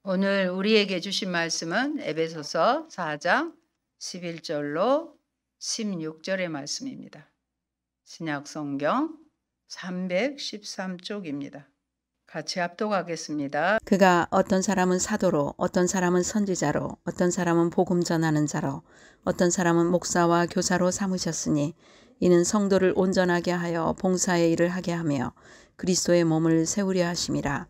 오늘 우리에게 주신 말씀은 에베소서 4장 11절로 16절의 말씀입니다. 신약 성경 313쪽입니다. 같이 합독하겠습니다. 그가 어떤 사람은 사도로, 어떤 사람은 선지자로, 어떤 사람은 복음 전하는 자로, 어떤 사람은 목사와 교사로 삼으셨으니 이는 성도를 온전하게 하여 봉사의 일을 하게 하며 그리스도의 몸을 세우려 하심이라.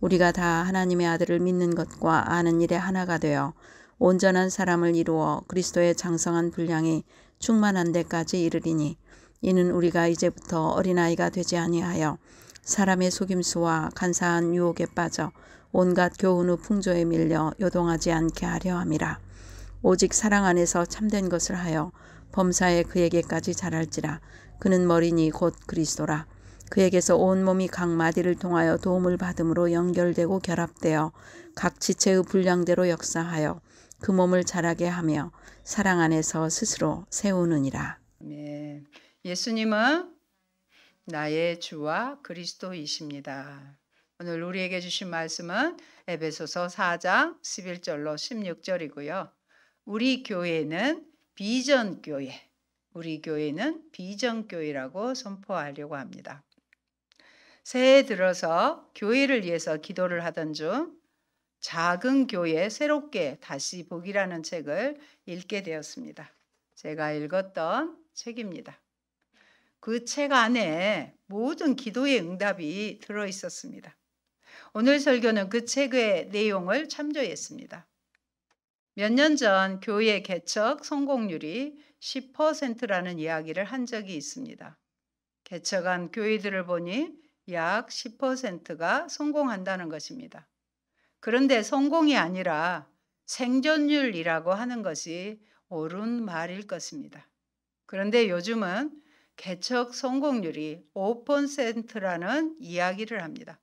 우리가 다 하나님의 아들을 믿는 것과 아는 일에 하나가 되어 온전한 사람을 이루어 그리스도의 장성한 분량이 충만한 데까지 이르리니 이는 우리가 이제부터 어린아이가 되지 아니하여 사람의 속임수와 간사한 유혹에 빠져 온갖 교훈의 풍조에 밀려 요동하지 않게 하려 함이라. 오직 사랑 안에서 참된 것을 하여 범사에 그에게까지 자랄지라. 그는 머리니 곧 그리스도라. 그에게서 온 몸이 각 마디를 통하여 도움을 받음으로 연결되고 결합되어 각 지체의 분량대로 역사하여 그 몸을 자라게 하며 사랑 안에서 스스로 세우느니라. 네, 예수님은 나의 주와 그리스도이십니다. 오늘 우리에게 주신 말씀은 에베소서 4장 11절로 16절이고요. 우리 교회는 비전교회라고 선포하려고 합니다. 새해 들어서 교회를 위해서 기도를 하던 중 작은 교회 새롭게 다시 보기라는 책을 읽게 되었습니다. 제가 읽었던 책입니다. 그 책 안에 모든 기도의 응답이 들어 있었습니다. 오늘 설교는 그 책의 내용을 참조했습니다. 몇 년 전 교회 개척 성공률이 10%라는 이야기를 한 적이 있습니다. 개척한 교회들을 보니 약 10%가 성공한다는 것입니다. 그런데 성공이 아니라 생존율이라고 하는 것이 옳은 말일 것입니다. 그런데 요즘은 개척 성공률이 5%라는 이야기를 합니다.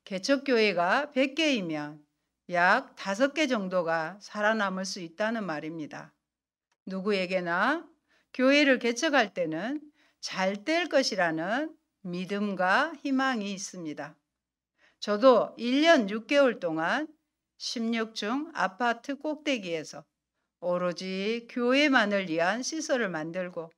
개척교회가 100개이면 약 5개 정도가 살아남을 수 있다는 말입니다. 누구에게나 교회를 개척할 때는 잘 될 것이라는 믿음과 희망이 있습니다. 저도 1년 6개월 동안 16층 아파트 꼭대기에서 오로지 교회만을 위한 시설을 만들고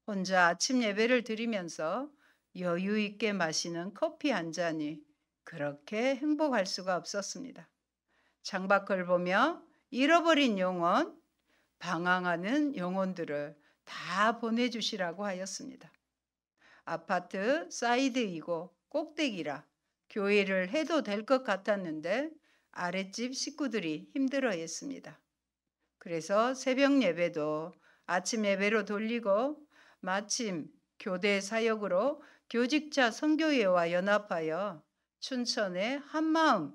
혼자 아침 예배를 드리면서 여유 있게 마시는 커피 한 잔이 그렇게 행복할 수가 없었습니다. 창밖을 보며 잃어버린 영혼, 방황하는 영혼들을 다 보내주시라고 하였습니다. 아파트 사이드이고 꼭대기라 교회를 해도 될 것 같았는데 아랫집 식구들이 힘들어했습니다. 그래서 새벽 예배도 아침 예배로 돌리고 마침 교대 사역으로 교직자 선교회와 연합하여 춘천의 한마음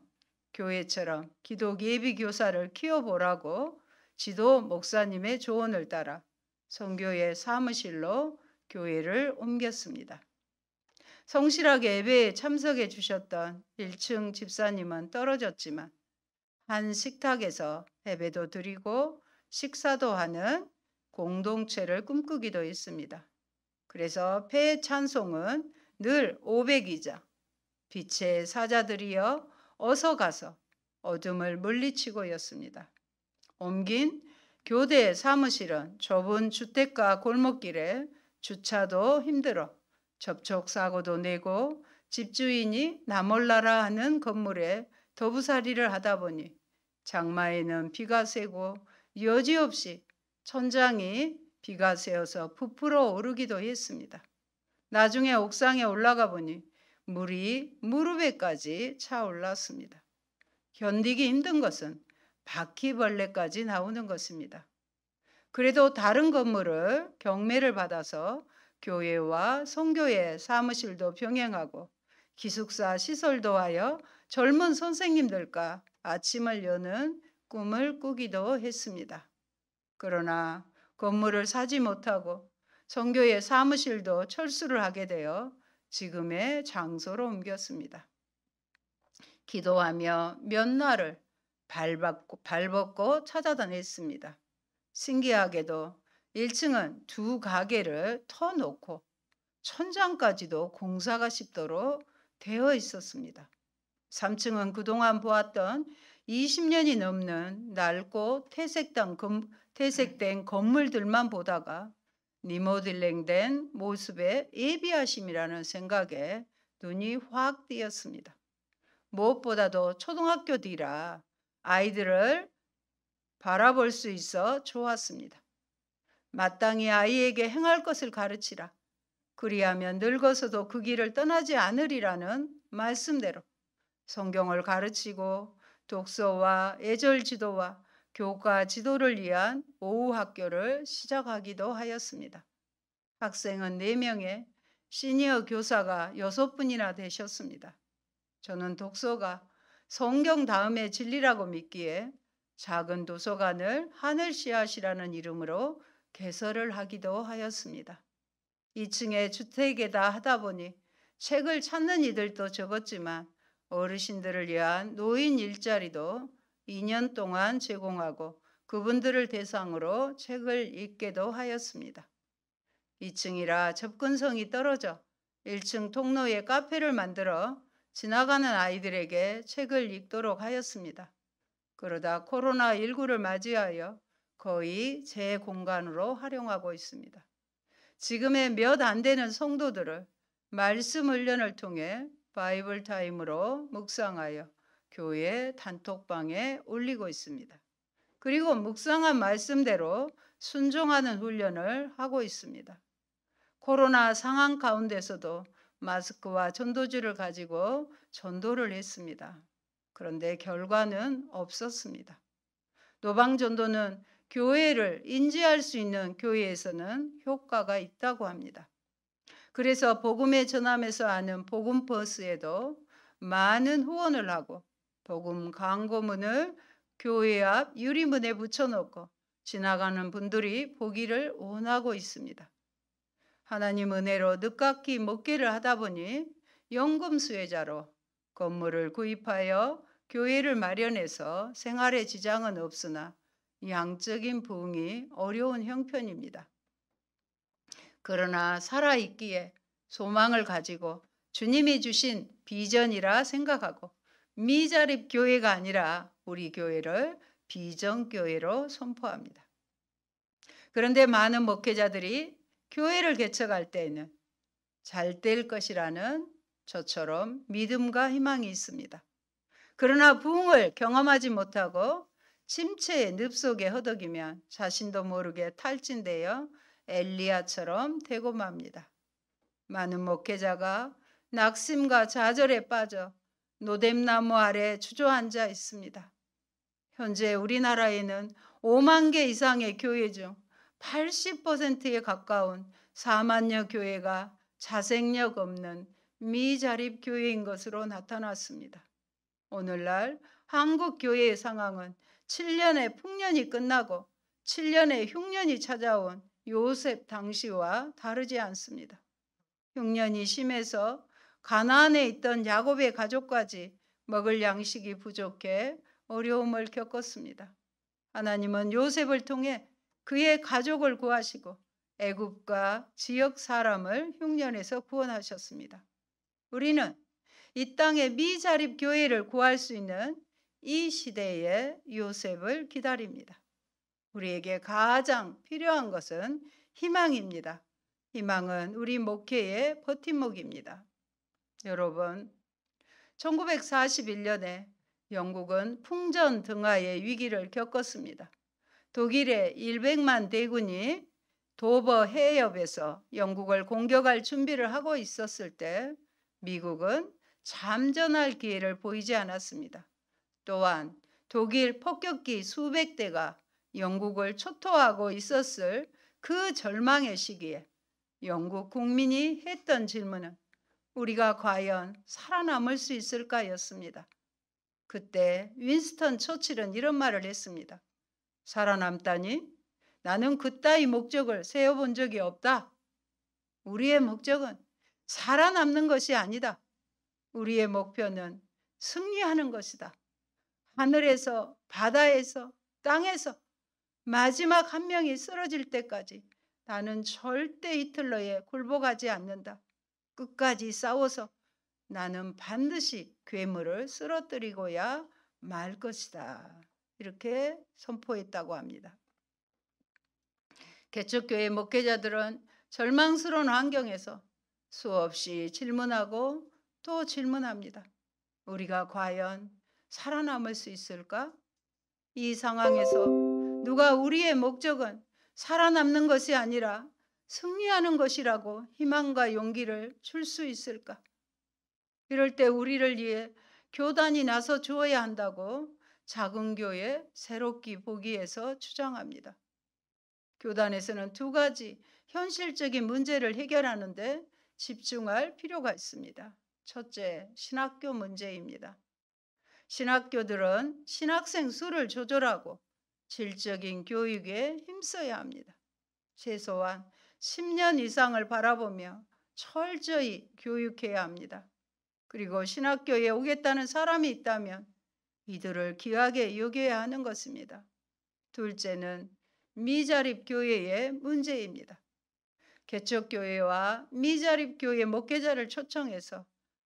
교회처럼 기독 예비 교사를 키워보라고 지도 목사님의 조언을 따라 선교회 사무실로 교회를 옮겼습니다. 성실하게 예배에 참석해 주셨던 1층 집사님은 떨어졌지만 한 식탁에서 예배도 드리고 식사도 하는 공동체를 꿈꾸기도 했습니다. 그래서 폐 찬송은 늘 500이자 빛의 사자들이여 어서 가서 어둠을 물리치고였습니다. 옮긴 교대 사무실은 좁은 주택가 골목길에 주차도 힘들어 접촉사고도 내고 집주인이 나 몰라라 하는 건물에 도부살이를 하다 보니 장마에는 비가 새고 여지없이 천장이 비가 새어서 부풀어 오르기도 했습니다. 나중에 옥상에 올라가 보니 물이 무릎에까지 차올랐습니다. 견디기 힘든 것은 바퀴벌레까지 나오는 것입니다. 그래도 다른 건물을 경매를 받아서 교회와 선교회 사무실도 병행하고 기숙사 시설도 하여 젊은 선생님들과 아침을 여는 꿈을 꾸기도 했습니다. 그러나 건물을 사지 못하고 선교회 사무실도 철수를 하게 되어 지금의 장소로 옮겼습니다. 기도하며 몇 날을 발벗고 찾아다녔습니다. 신기하게도 1층은 2가게를 터놓고 천장까지도 공사가 쉽도록 되어 있었습니다. 3층은 그동안 보았던 20년이 넘는 낡고 퇴색된 건물들만 보다가 리모델링된 모습에 예비하심이라는 생각에 눈이 확 띄었습니다. 무엇보다도 초등학교 뒤라 아이들을 바라볼 수 있어 좋았습니다. 마땅히 아이에게 행할 것을 가르치라. 그리하면 늙어서도 그 길을 떠나지 않으리라는 말씀대로 성경을 가르치고 독서와 예절 지도와 교과 지도를 위한 오후 학교를 시작하기도 하였습니다. 학생은 4명에 시니어 교사가 6분이나 되셨습니다. 저는 독서가 성경 다음의 진리라고 믿기에 작은 도서관을 하늘 씨앗이라는 이름으로 개설을 하기도 하였습니다. 2층에 주택에다 하다 보니 책을 찾는 이들도 적었지만 어르신들을 위한 노인 일자리도 2년 동안 제공하고 그분들을 대상으로 책을 읽게도 하였습니다. 2층이라 접근성이 떨어져 1층 통로에 카페를 만들어 지나가는 아이들에게 책을 읽도록 하였습니다. 그러다 코로나19를 맞이하여 거의 제 공간으로 활용하고 있습니다. 지금의 몇 안 되는 성도들을 말씀 훈련을 통해 바이블 타임으로 묵상하여 교회 단톡방에 올리고 있습니다. 그리고 묵상한 말씀대로 순종하는 훈련을 하고 있습니다. 코로나 상황 가운데서도 마스크와 전도지를 가지고 전도를 했습니다. 그런데 결과는 없었습니다. 노방전도는 교회를 인지할 수 있는 교회에서는 효과가 있다고 합니다. 그래서 복음의 전함에서 하는 복음버스에도 많은 후원을 하고 복음 광고문을 교회 앞 유리문에 붙여놓고 지나가는 분들이 보기를 원하고 있습니다. 하나님 은혜로 늦깎이 목회를 하다 보니 연금 수혜자로 건물을 구입하여 교회를 마련해서 생활에 지장은 없으나 양적인 부흥이 어려운 형편입니다. 그러나 살아있기에 소망을 가지고 주님이 주신 비전이라 생각하고 미자립 교회가 아니라 우리 교회를 비전교회로 선포합니다. 그런데 많은 목회자들이 교회를 개척할 때에는 잘 될 것이라는 저처럼 믿음과 희망이 있습니다. 그러나 부흥을 경험하지 못하고 침체의 늪속에 허덕이면 자신도 모르게 탈진되어 엘리야처럼 되고 맙니다. 많은 목회자가 낙심과 좌절에 빠져 노뎀나무 아래 주저앉아 있습니다. 현재 우리나라에는 5만 개 이상의 교회 중 80%에 가까운 4만여 교회가 자생력 없는 미자립 교회인 것으로 나타났습니다. 오늘날 한국 교회의 상황은 7년의 풍년이 끝나고 7년의 흉년이 찾아온 요셉 당시와 다르지 않습니다. 흉년이 심해서 가나안에 있던 야곱의 가족까지 먹을 양식이 부족해 어려움을 겪었습니다. 하나님은 요셉을 통해 그의 가족을 구하시고 애굽과 지역 사람을 흉년에서 구원하셨습니다. 우리는 이 땅의 미자립 교회를 구할 수 있는 이 시대의 요셉을 기다립니다. 우리에게 가장 필요한 것은 희망입니다. 희망은 우리 목회의 버팀목입니다. 여러분, 1941년에 영국은 풍전 등하의 위기를 겪었습니다. 독일의 100만 대군이 도버 해협에서 영국을 공격할 준비를 하고 있었을 때 미국은 잠전할 기회를 보이지 않았습니다. 또한 독일 폭격기 수백 대가 영국을 초토하고 있었을 그 절망의 시기에 영국 국민이 했던 질문은 우리가 과연 살아남을 수 있을까였습니다. 그때 윈스턴 처칠은 이런 말을 했습니다. 살아남다니? 나는 그따위 목적을 세워본 적이 없다. 우리의 목적은 살아남는 것이 아니다. 우리의 목표는 승리하는 것이다. 하늘에서, 바다에서, 땅에서 마지막 한 명이 쓰러질 때까지 나는 절대 히틀러에 굴복하지 않는다. 끝까지 싸워서 나는 반드시 괴물을 쓰러뜨리고야 말 것이다. 이렇게 선포했다고 합니다. 개척교회 목회자들은 절망스러운 환경에서 수없이 질문하고 또 질문합니다. 우리가 과연 살아남을 수 있을까? 이 상황에서 누가 우리의 목적은 살아남는 것이 아니라 승리하는 것이라고 희망과 용기를 줄 수 있을까? 이럴 때 우리를 위해 교단이 나서 주어야 한다고 작은 교회 새롭기 보기에서 주장합니다. 교단에서는 두 가지 현실적인 문제를 해결하는데 집중할 필요가 있습니다. 첫째, 신학교 문제입니다. 신학교들은 신학생 수를 조절하고 질적인 교육에 힘써야 합니다. 최소한 10년 이상을 바라보며 철저히 교육해야 합니다. 그리고 신학교에 오겠다는 사람이 있다면 이들을 귀하게 여겨야 하는 것입니다. 둘째는 미자립 교회의 문제입니다. 개척교회와 미자립 교회 목회자를 초청해서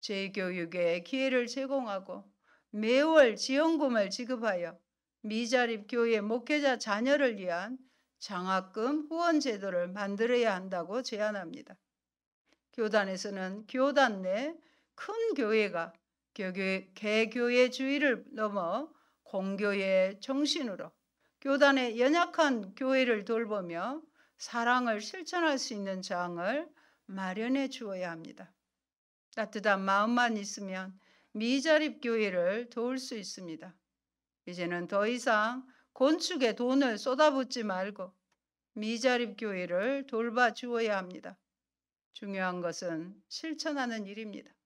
재교육의 기회를 제공하고 매월 지원금을 지급하여 미자립 교회 목회자 자녀를 위한 장학금 후원 제도를 만들어야 한다고 제안합니다. 교단에서는 교단 내 큰 교회가 개교회주의를 넘어 공교의 정신으로 교단의 연약한 교회를 돌보며 사랑을 실천할 수 있는 장을 마련해 주어야 합니다. 따뜻한 마음만 있으면 미자립 교회를 도울 수 있습니다. 이제는 더 이상 건축에 돈을 쏟아붓지 말고 미자립 교회를 돌봐 주어야 합니다. 중요한 것은 실천하는 일입니다.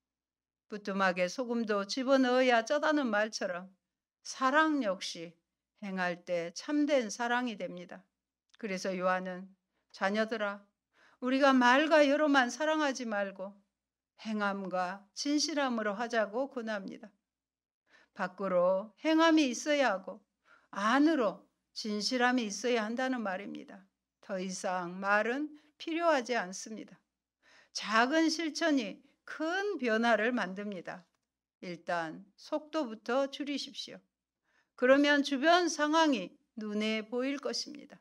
부뚜막에 소금도 집어넣어야 쩌다는 말처럼 사랑 역시 행할 때 참된 사랑이 됩니다. 그래서 요한은 자녀들아, 우리가 말과 여로만 사랑하지 말고 행함과 진실함으로 하자고 권합니다. 밖으로 행함이 있어야 하고 안으로 진실함이 있어야 한다는 말입니다. 더 이상 말은 필요하지 않습니다. 작은 실천이 큰 변화를 만듭니다. 일단 속도부터 줄이십시오. 그러면 주변 상황이 눈에 보일 것입니다.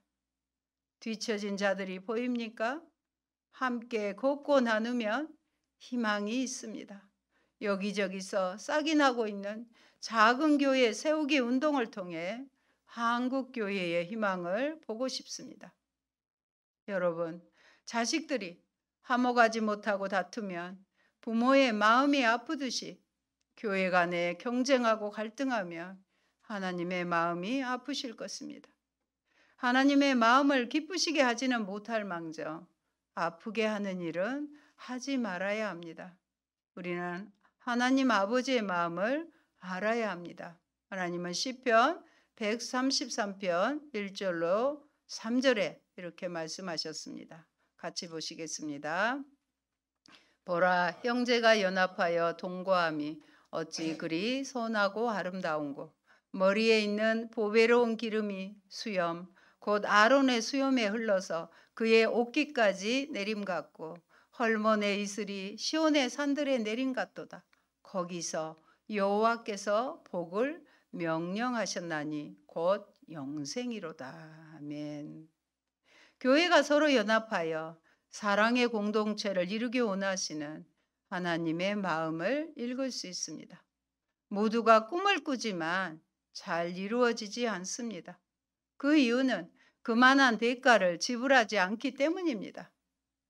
뒤처진 자들이 보입니까? 함께 걷고 나누면 희망이 있습니다. 여기저기서 싹이 나고 있는 작은 교회 세우기 운동을 통해 한국 교회의 희망을 보고 싶습니다. 여러분, 자식들이 화목하지 못하고 다투면 부모의 마음이 아프듯이 교회 간에 경쟁하고 갈등하면 하나님의 마음이 아프실 것입니다. 하나님의 마음을 기쁘시게 하지는 못할 망정 아프게 하는 일은 하지 말아야 합니다. 우리는 하나님 아버지의 마음을 알아야 합니다. 하나님은 시편 133편 1절로 3절에 이렇게 말씀하셨습니다. 같이 보시겠습니다. 보라, 형제가 연합하여 동거함이 어찌 그리 선하고 아름다운고, 머리에 있는 보배로운 기름이 수염 곧 아론의 수염에 흘러서 그의 옷깃까지 내림 같고, 헐몬의 이슬이 시온의 산들에 내림 같도다. 거기서 여호와께서 복을 명령하셨나니 곧 영생이로다. 아멘. 교회가 서로 연합하여 사랑의 공동체를 이루기 원하시는 하나님의 마음을 읽을 수 있습니다. 모두가 꿈을 꾸지만 잘 이루어지지 않습니다. 그 이유는 그만한 대가를 지불하지 않기 때문입니다.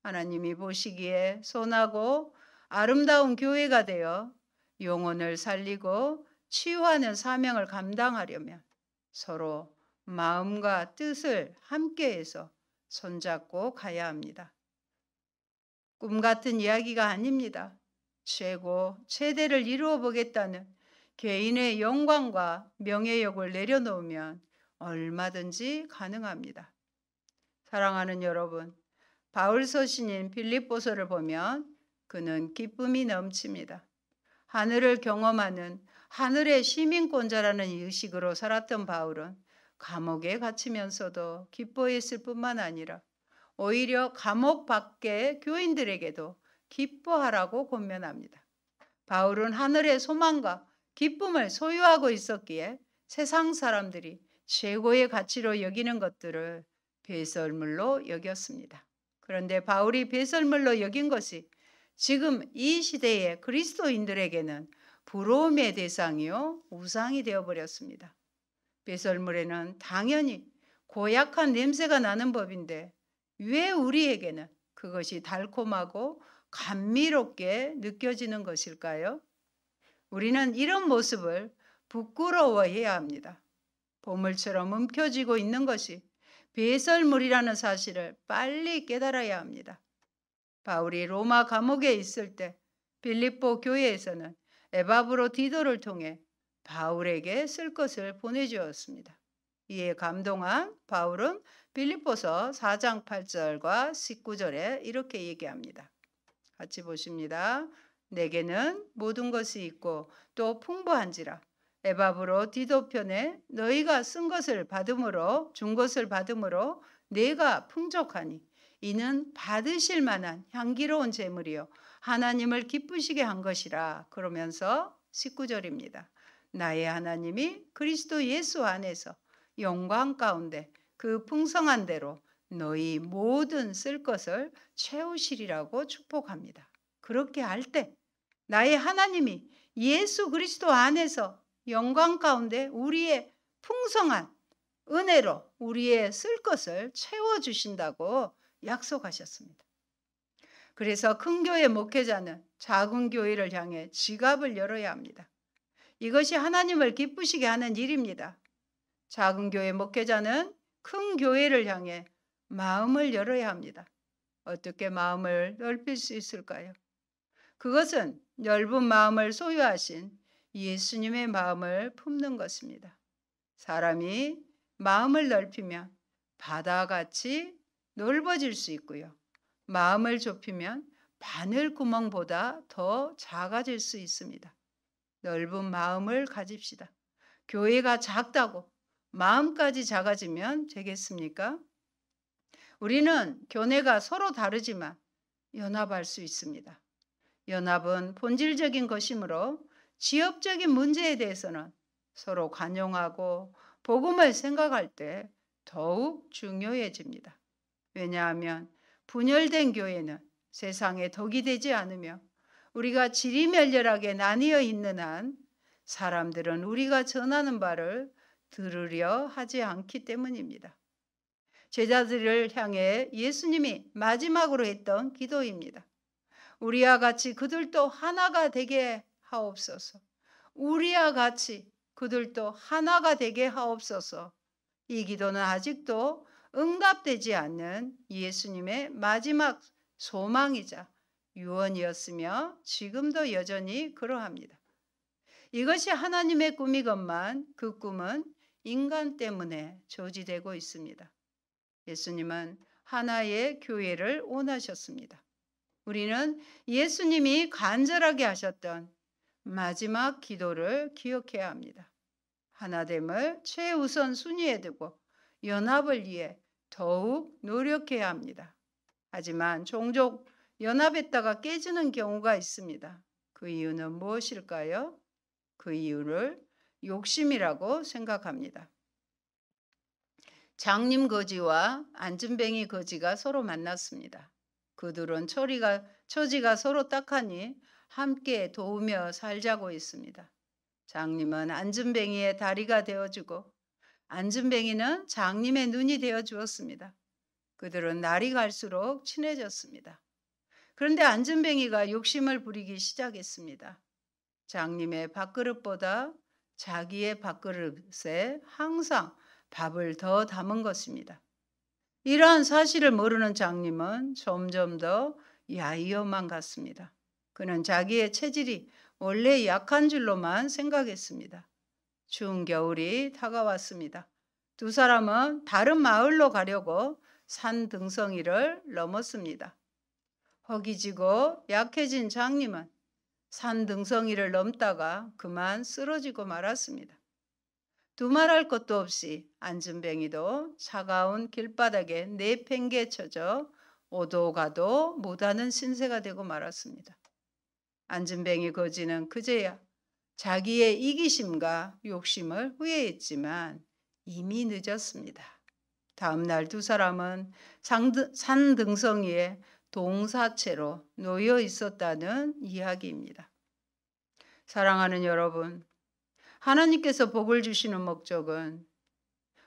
하나님이 보시기에 선하고 아름다운 교회가 되어 영혼을 살리고 치유하는 사명을 감당하려면 서로 마음과 뜻을 함께해서 손잡고 가야 합니다. 꿈 같은 이야기가 아닙니다. 최대를 이루어 보겠다는 개인의 영광과 명예욕을 내려놓으면 얼마든지 가능합니다. 사랑하는 여러분, 바울 서신인 빌립보서를 보면 그는 기쁨이 넘칩니다. 하늘을 경험하는 하늘의 시민권자라는 의식으로 살았던 바울은 감옥에 갇히면서도 기뻐했을 뿐만 아니라 오히려 감옥 밖의 교인들에게도 기뻐하라고 권면합니다. 바울은 하늘의 소망과 기쁨을 소유하고 있었기에 세상 사람들이 최고의 가치로 여기는 것들을 배설물로 여겼습니다. 그런데 바울이 배설물로 여긴 것이 지금 이 시대의 그리스도인들에게는 부러움의 대상이요 우상이 되어버렸습니다. 배설물에는 당연히 고약한 냄새가 나는 법인데 왜 우리에게는 그것이 달콤하고 감미롭게 느껴지는 것일까요? 우리는 이런 모습을 부끄러워해야 합니다. 보물처럼 움켜쥐고 있는 것이 배설물이라는 사실을 빨리 깨달아야 합니다. 바울이 로마 감옥에 있을 때 빌립보 교회에서는 에바브로디도를 통해 바울에게 쓸 것을 보내주었습니다. 이에 감동한 바울은 빌립보서 4장 8절과 19절에 이렇게 얘기합니다. 같이 보십니다. 내게는 모든 것이 있고 또 풍부한지라 에바브로디도 편에 너희가 쓴 것을 받음으로 준 것을 받음으로 내가 풍족하니 이는 받으실 만한 향기로운 제물이요 하나님을 기쁘시게 한 것이라. 그러면서 19절입니다. 나의 하나님이 그리스도 예수 안에서 영광 가운데 그 풍성한 대로 너희 모든 쓸 것을 채우시리라고 축복합니다. 그렇게 할 때 나의 하나님이 예수 그리스도 안에서 영광 가운데 우리의 풍성한 은혜로 우리의 쓸 것을 채워주신다고 약속하셨습니다. 그래서 큰 교회 목회자는 작은 교회를 향해 지갑을 열어야 합니다. 이것이 하나님을 기쁘시게 하는 일입니다. 작은 교회 목회자는 큰 교회를 향해 마음을 열어야 합니다. 어떻게 마음을 넓힐 수 있을까요? 그것은 넓은 마음을 소유하신 예수님의 마음을 품는 것입니다. 사람이 마음을 넓히면 바다같이 넓어질 수 있고요. 마음을 좁히면 바늘 구멍보다 더 작아질 수 있습니다. 넓은 마음을 가집시다. 교회가 작다고 마음까지 작아지면 되겠습니까? 우리는 교내가 서로 다르지만 연합할 수 있습니다. 연합은 본질적인 것이므로 지역적인 문제에 대해서는 서로 관용하고 복음을 생각할 때 더욱 중요해집니다. 왜냐하면 분열된 교회는 세상에 덕이 되지 않으며 우리가 지리멸렬하게 나뉘어 있는 한 사람들은 우리가 전하는 바를 들으려 하지 않기 때문입니다. 제자들을 향해 예수님이 마지막으로 했던 기도입니다. 우리와 같이 그들도 하나가 되게 하옵소서. 우리와 같이 그들도 하나가 되게 하옵소서. 이 기도는 아직도 응답되지 않는 예수님의 마지막 소망이자 유언이었으며 지금도 여전히 그러합니다. 이것이 하나님의 꿈이건만 그 꿈은 인간 때문에 저지되고 있습니다. 예수님은 하나의 교회를 원하셨습니다. 우리는 예수님이 간절하게 하셨던 마지막 기도를 기억해야 합니다. 하나됨을 최우선 순위에 두고 연합을 위해 더욱 노력해야 합니다. 하지만 종종 연합했다가 깨지는 경우가 있습니다. 그 이유는 무엇일까요? 그 이유를 욕심이라고 생각합니다. 장님 거지와 안진뱅이 거지가 서로 만났습니다. 그들은 처지가 서로 딱하니 함께 도우며 살자고 했습니다. 장님은 안진뱅이의 다리가 되어주고 안진뱅이는 장님의 눈이 되어주었습니다. 그들은 날이 갈수록 친해졌습니다. 그런데 안진뱅이가 욕심을 부리기 시작했습니다. 장님의 밥그릇보다 자기의 밥그릇에 항상 밥을 더 담은 것입니다. 이러한 사실을 모르는 장님은 점점 더 야위어만 갔습니다. 그는 자기의 체질이 원래 약한 줄로만 생각했습니다. 추운 겨울이 다가왔습니다. 두 사람은 다른 마을로 가려고 산 등성이를 넘었습니다. 허기지고 약해진 장님은 산 등성이를 넘다가 그만 쓰러지고 말았습니다. 두말할 것도 없이 안진뱅이도 차가운 길바닥에 내팽개쳐져 오도 가도 못하는 신세가 되고 말았습니다. 안진뱅이 거지는 그제야 자기의 이기심과 욕심을 후회했지만 이미 늦었습니다. 다음 날 두 사람은 산 등성이에 동사체로 놓여 있었다는 이야기입니다. 사랑하는 여러분, 하나님께서 복을 주시는 목적은,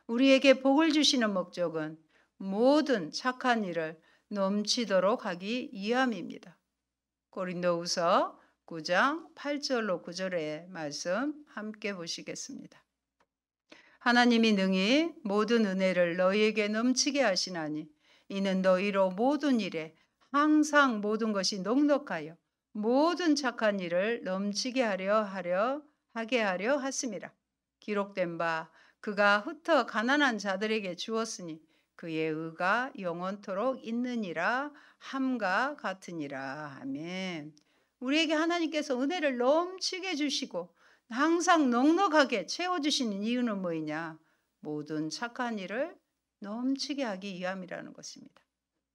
우리에게 복을 주시는 목적은 모든 착한 일을 넘치도록 하기 위함입니다. 고린도후서 9장 8절로 9절의 말씀 함께 보시겠습니다. 하나님이 능히 모든 은혜를 너희에게 넘치게 하시나니 이는 너희로 모든 일에 항상 모든 것이 넉넉하여 모든 착한 일을 넘치게 하게 하려 하심이라. 기록된 바 그가 흩어 가난한 자들에게 주었으니 그의 의가 영원토록 있느니라 함과 같으니라. 아멘. 우리에게 하나님께서 은혜를 넘치게 주시고 항상 넉넉하게 채워주시는 이유는 뭐이냐? 모든 착한 일을 넘치게 하기 위함이라는 것입니다.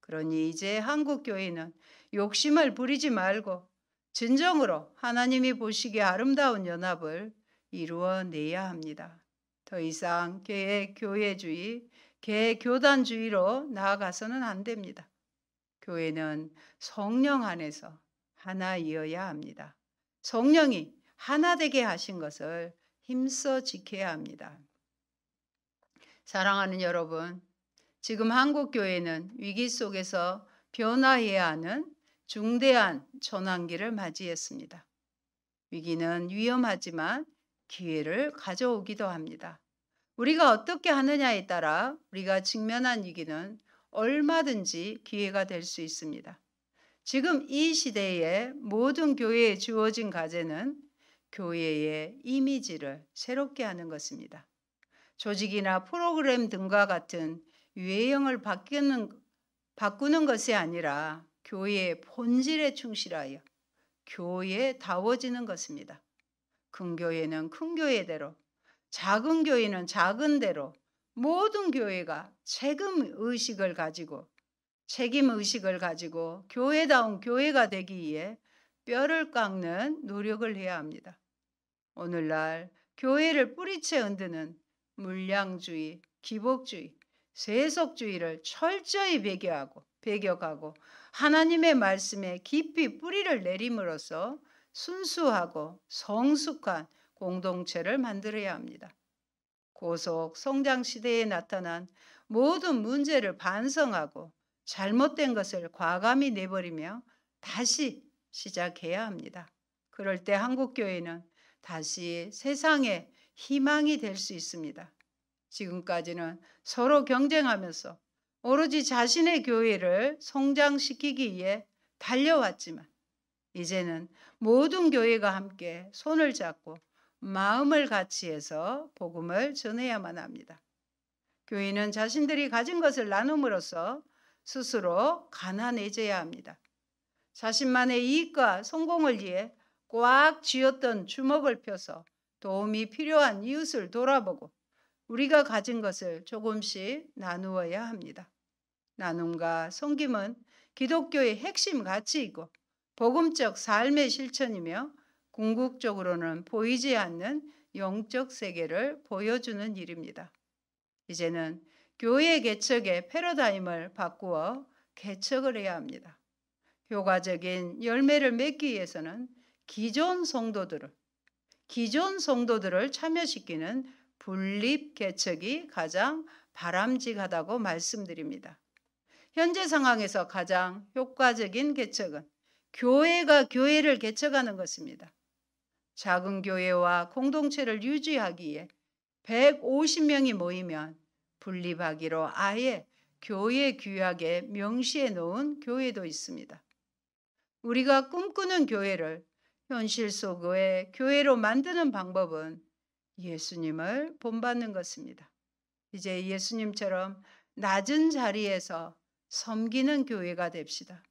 그러니 이제 한국교회는 욕심을 부리지 말고 진정으로 하나님이 보시기에 아름다운 연합을 이루어내야 합니다. 더 이상 교회주의, 교단주의로 나아가서는 안 됩니다. 교회는 성령 안에서 하나이어야 합니다. 성령이 하나 되게 하신 것을 힘써 지켜야 합니다. 사랑하는 여러분, 지금 한국교회는 위기 속에서 변화해야 하는 중대한 전환기를 맞이했습니다. 위기는 위험하지만 기회를 가져오기도 합니다. 우리가 어떻게 하느냐에 따라 우리가 직면한 위기는 얼마든지 기회가 될 수 있습니다. 지금 이 시대에 모든 교회에 주어진 과제는 교회의 이미지를 새롭게 하는 것입니다. 조직이나 프로그램 등과 같은 유해형을 바꾸는 것이 아니라 교회의 본질에 충실하여 교회다워지는 것입니다. 큰 교회는 큰 교회대로, 작은 교회는 작은 대로 모든 교회가 책임의식을 가지고 교회다운 교회가 되기 위해 뼈를 깎는 노력을 해야 합니다. 오늘날 교회를 뿌리채 흔드는 물량주의, 기복주의, 세속주의를 철저히 배격하고 하나님의 말씀에 깊이 뿌리를 내림으로써 순수하고 성숙한 공동체를 만들어야 합니다. 고속 성장 시대에 나타난 모든 문제를 반성하고 잘못된 것을 과감히 내버리며 다시 시작해야 합니다. 그럴 때 한국교회는 다시 세상의 희망이 될 수 있습니다. 지금까지는 서로 경쟁하면서 오로지 자신의 교회를 성장시키기 위해 달려왔지만 이제는 모든 교회가 함께 손을 잡고 마음을 같이 해서 복음을 전해야만 합니다. 교회는 자신들이 가진 것을 나눔으로써 스스로 가난해져야 합니다. 자신만의 이익과 성공을 위해 꽉 쥐었던 주먹을 펴서 도움이 필요한 이웃을 돌아보고 우리가 가진 것을 조금씩 나누어야 합니다. 나눔과 섬김은 기독교의 핵심 가치이고 복음적 삶의 실천이며 궁극적으로는 보이지 않는 영적 세계를 보여주는 일입니다. 이제는 교회 개척의 패러다임을 바꾸어 개척을 해야 합니다. 효과적인 열매를 맺기 위해서는 기존 성도들을 참여시키는 분립 개척이 가장 바람직하다고 말씀드립니다. 현재 상황에서 가장 효과적인 개척은 교회가 교회를 개척하는 것입니다. 작은 교회와 공동체를 유지하기 위해 150명이 모이면 분립하기로 아예 교회 규약에 명시해 놓은 교회도 있습니다. 우리가 꿈꾸는 교회를 현실 속의 교회로 만드는 방법은 예수님을 본받는 것입니다. 이제 예수님처럼 낮은 자리에서 섬기는 교회가 됩시다.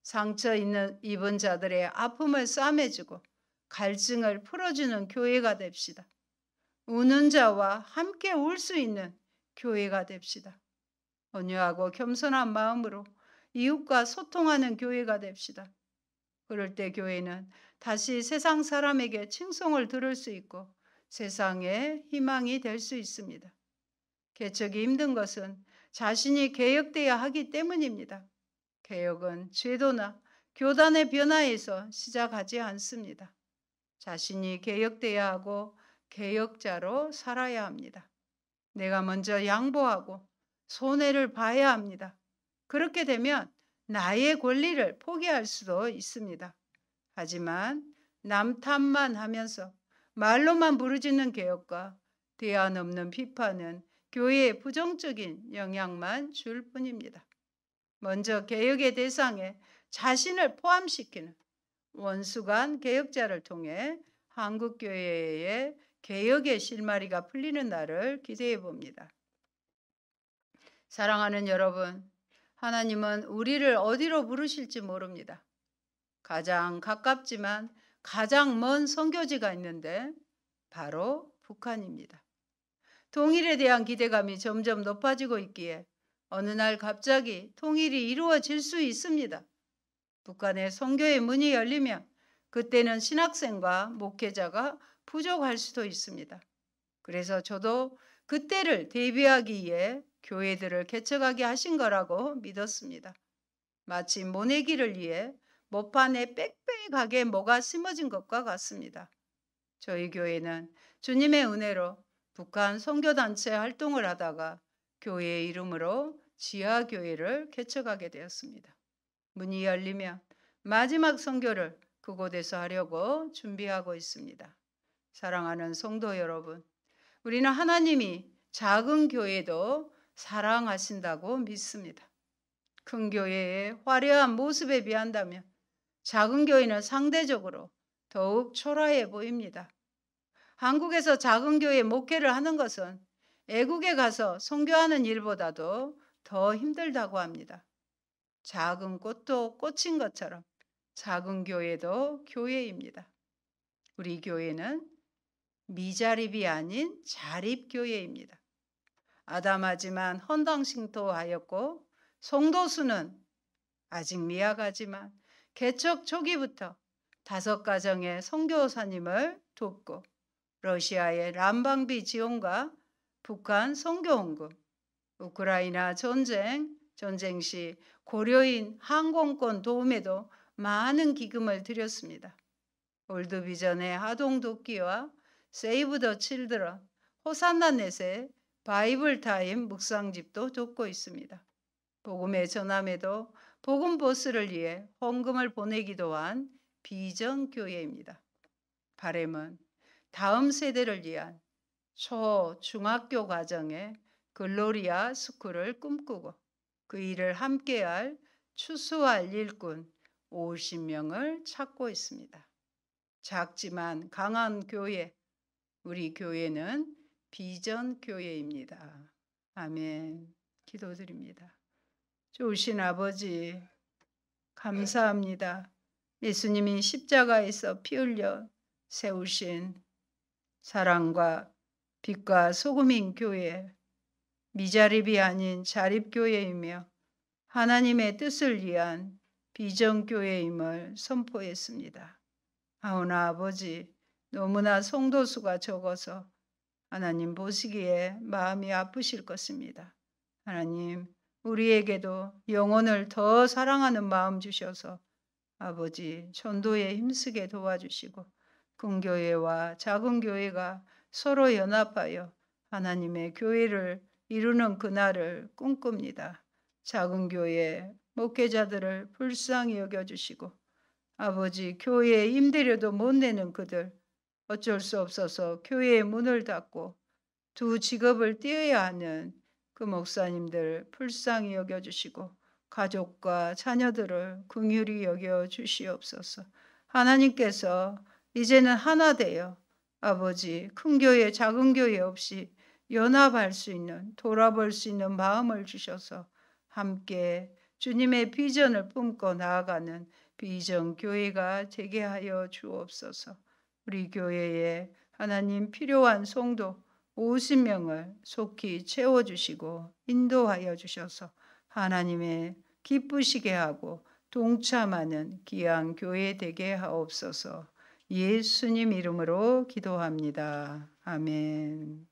상처 입은 자들의 아픔을 싸매주고 갈증을 풀어주는 교회가 됩시다. 우는 자와 함께 울 수 있는 교회가 됩시다. 온유하고 겸손한 마음으로 이웃과 소통하는 교회가 됩시다. 그럴 때 교회는 다시 세상 사람에게 칭송을 들을 수 있고 세상에 희망이 될 수 있습니다. 개척이 힘든 것은 자신이 개혁돼야 하기 때문입니다. 개혁은 제도나 교단의 변화에서 시작하지 않습니다. 자신이 개혁돼야 하고 개혁자로 살아야 합니다. 내가 먼저 양보하고 손해를 봐야 합니다. 그렇게 되면 나의 권리를 포기할 수도 있습니다. 하지만 남 탓만 하면서 말로만 부르짖는 개혁과 대안 없는 비판은 교회에 부정적인 영향만 줄 뿐입니다. 먼저 개혁의 대상에 자신을 포함시키는 원수간 개혁자를 통해 한국교회의 개혁의 실마리가 풀리는 날을 기대해 봅니다. 사랑하는 여러분, 하나님은 우리를 어디로 부르실지 모릅니다. 가장 가깝지만 가장 먼 선교지가 있는데 바로 북한입니다. 통일에 대한 기대감이 점점 높아지고 있기에 어느 날 갑자기 통일이 이루어질 수 있습니다. 북한의 선교의 문이 열리면 그때는 신학생과 목회자가 부족할 수도 있습니다. 그래서 저도 그때를 대비하기 위해 교회들을 개척하게 하신 거라고 믿었습니다. 마치 모내기를 위해 모판에 빽빽하게 뭐가 심어진 것과 같습니다. 저희 교회는 주님의 은혜로 북한 선교단체 활동을 하다가 교회의 이름으로 지하교회를 개척하게 되었습니다. 문이 열리면 마지막 선교를 그곳에서 하려고 준비하고 있습니다. 사랑하는 성도 여러분, 우리는 하나님이 작은 교회도 사랑하신다고 믿습니다. 큰 교회의 화려한 모습에 비한다면 작은 교회는 상대적으로 더욱 초라해 보입니다. 한국에서 작은 교회 목회를 하는 것은 애국에 가서 선교하는 일보다도 더 힘들다고 합니다. 작은 꽃도 꽃인 것처럼 작은 교회도 교회입니다. 우리 교회는 미자립이 아닌 자립교회입니다. 아담하지만 헌당신도하였고 성도수는 아직 미약하지만 개척 초기부터 5가정의 선교사님을 돕고 러시아의 난방비 지원과 북한 선교 헌금, 우크라이나 전쟁 시 고려인 항공권 도움에도 많은 기금을 드렸습니다. 올드비전의 아동돕기와 세이브 더 칠드런, 호산나넷의 바이블 타임 묵상집도 돕고 있습니다. 복음의 전함에도 복음 버스를 위해 헌금을 보내기도 한 비전 교회입니다. 바람은 다음 세대를 위한 초, 중학교 과정에 글로리아 스쿨을 꿈꾸고 그 일을 함께할 추수할 일꾼 50명을 찾고 있습니다. 작지만 강한 교회, 우리 교회는 비전 교회입니다. 아멘. 기도드립니다. 좋으신 아버지, 감사합니다. 예수님이 십자가에서 피 흘려 세우신 사랑과 빛과 소금인 교회, 미자립이 아닌 자립교회이며 하나님의 뜻을 위한 비전교회임을 선포했습니다. 하오나 아버지, 너무나 성도수가 적어서 하나님 보시기에 마음이 아프실 것입니다. 하나님, 우리에게도 영혼을 더 사랑하는 마음 주셔서 아버지 전도에 힘쓰게 도와주시고 큰 교회와 작은 교회가 서로 연합하여 하나님의 교회를 이루는 그날을 꿈꿉니다. 작은 교회 목회자들을 불쌍히 여겨주시고 아버지 교회에 임대료도 못 내는 그들 어쩔 수 없어서 교회의 문을 닫고 두 직업을 떼어야 하는 그 목사님들 불쌍히 여겨주시고 가족과 자녀들을 긍휼히 여겨주시옵소서. 하나님께서 이제는 하나 되어 아버지 큰 교회 작은 교회 없이 연합할 수 있는 돌아볼 수 있는 마음을 주셔서 함께 주님의 비전을 품고 나아가는 비전 교회가 되게 하여 주옵소서. 우리 교회에 하나님 필요한 성도 50명을 속히 채워주시고 인도하여 주셔서 하나님의 기쁘시게 하고 동참하는 귀한 교회 되게 하옵소서. 예수님 이름으로 기도합니다. 아멘.